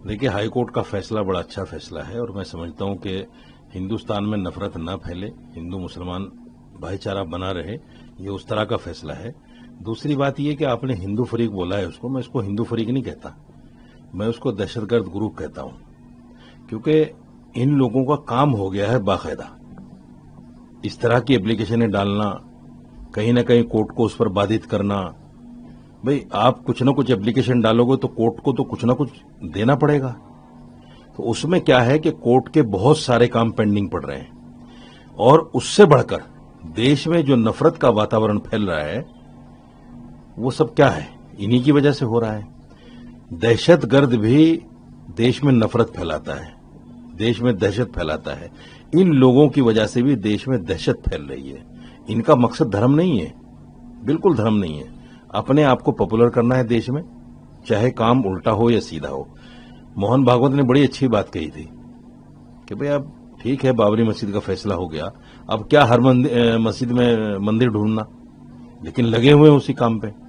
देखिए, high court का फैसला बड़ा अच्छा फैसला है और मैं समझता हूं कि हिंदुस्तान में नफरत न फैले, हिंदू मुसलमान भाईचारा बना रहे, ये उस तरह का फैसला है। दूसरी बात यह कि आपने हिंदू फरीक बोला है उसको, मैं उसको हिंदू फरीक नहीं कहता, मैं उसको दहशतगर्द ग्रुप कहता हूं, क्योंकि इन लोगों का काम हो गया है बाकायदा इस तरह की एप्लीकेशनें डालना, कहीं ना कहीं कोर्ट को उस पर बाधित करना। भाई, आप कुछ ना कुछ एप्लीकेशन डालोगे तो कोर्ट को तो कुछ ना कुछ देना पड़ेगा। तो उसमें क्या है कि कोर्ट के बहुत सारे काम पेंडिंग पड़ रहे हैं और उससे बढ़कर देश में जो नफरत का वातावरण फैल रहा है वो सब क्या है, इन्हीं की वजह से हो रहा है। दहशतगर्द भी देश में नफरत फैलाता है, देश में दहशत फैलाता है। इन लोगों की वजह से भी देश में दहशत फैल रही है। इनका मकसद धर्म नहीं है, बिल्कुल धर्म नहीं है। अपने आप को पॉपुलर करना है देश में, चाहे काम उल्टा हो या सीधा हो। मोहन भागवत ने बड़ी अच्छी बात कही थी कि भाई अब ठीक है, बाबरी मस्जिद का फैसला हो गया, अब क्या हर मस्जिद में मंदिर ढूंढना, लेकिन लगे हुए हैं उसी काम पे।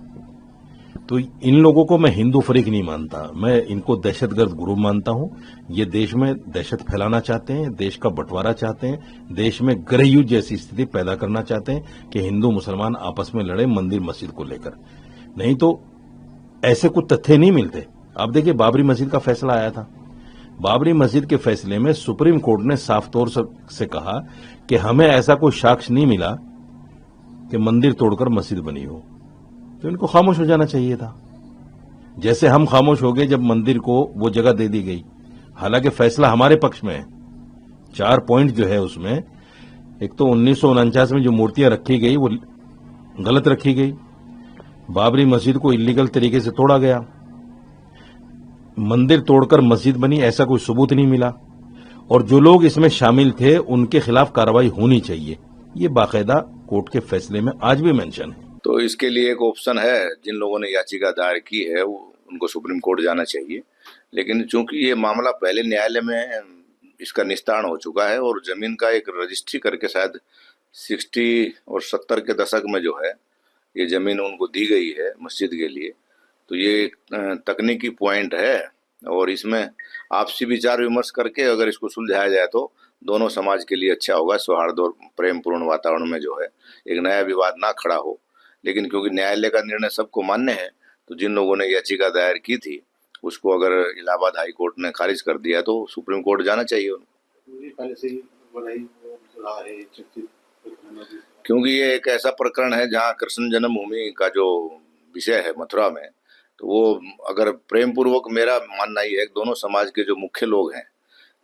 तो इन लोगों को मैं हिंदू फरीक नहीं मानता, मैं इनको दहशतगर्द ग्रुप मानता हूं। ये देश में दहशत फैलाना चाहते हैं, देश का बंटवारा चाहते हैं, देश में गृह युद्ध जैसी स्थिति पैदा करना चाहते हैं कि हिंदू मुसलमान आपस में लड़े मंदिर मस्जिद को लेकर। नहीं तो ऐसे कुछ तथ्य नहीं मिलते। आप देखिए, बाबरी मस्जिद का फैसला आया था, बाबरी मस्जिद के फैसले में सुप्रीम कोर्ट ने साफ तौर से कहा कि हमें ऐसा कोई साक्ष्य नहीं मिला कि मंदिर तोड़कर मस्जिद बनी हो, तो इनको खामोश हो जाना चाहिए था। जैसे हम खामोश हो गए जब मंदिर को वो जगह दे दी गई, हालांकि फैसला हमारे पक्ष में है। 4 पॉइंट जो है उसमें, एक तो 1949 में जो मूर्तियां रखी गई वो गलत रखी गई, बाबरी मस्जिद को इलीगल तरीके से तोड़ा गया, मंदिर तोड़कर मस्जिद बनी ऐसा कोई सबूत नहीं मिला, और जो लोग इसमें शामिल थे उनके खिलाफ कार्रवाई होनी चाहिए। ये बाकायदा कोर्ट के फैसले में आज भी मेंशन है। तो इसके लिए एक ऑप्शन है, जिन लोगों ने याचिका दायर की है उनको सुप्रीम कोर्ट जाना चाहिए। लेकिन चूंकि ये मामला पहले न्यायालय में इसका निस्तारण हो चुका है और जमीन का एक रजिस्ट्री करके शायद 60 और 70 के दशक में जो है ये जमीन उनको दी गई है मस्जिद के लिए, तो ये एक तकनीकी पॉइंट है और इसमें आपसी विचार विमर्श करके अगर इसको सुलझाया जाए तो दोनों समाज के लिए अच्छा होगा। सौहार्द और प्रेमपूर्ण वातावरण में जो है एक नया विवाद ना खड़ा हो। लेकिन क्योंकि न्यायालय का निर्णय सबको मान्य है, तो जिन लोगों ने याचिका दायर की थी उसको अगर इलाहाबाद हाई कोर्ट ने खारिज कर दिया तो सुप्रीम कोर्ट जाना चाहिए उनको। पहले से ही रहा है चर्चित, क्योंकि ये एक ऐसा प्रकरण है जहाँ कृष्ण जन्मभूमि का जो विषय है मथुरा में, तो वो अगर प्रेम पूर्वक, मेरा मानना ये है कि दोनों समाज के जो मुख्य लोग हैं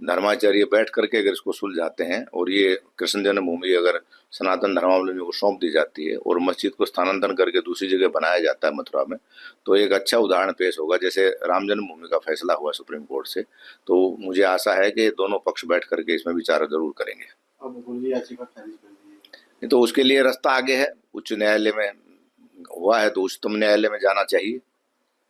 धर्माचार्य बैठ करके अगर इसको सुलझाते हैं और ये कृष्ण जन्मभूमि अगर सनातन धर्मावलंबी को सौंप दी जाती है और मस्जिद को स्थानांतरण करके दूसरी जगह बनाया जाता है मथुरा में, तो एक अच्छा उदाहरण पेश होगा। जैसे राम जन्मभूमि का फैसला हुआ सुप्रीम कोर्ट से, तो मुझे आशा है कि दोनों पक्ष बैठ करके इसमें विचार जरूर करेंगे। अब याचिका खारिज कर दी है, नहीं तो उसके लिए रास्ता आगे है, उच्च न्यायालय में हुआ है तो उच्चतम न्यायालय में जाना चाहिए।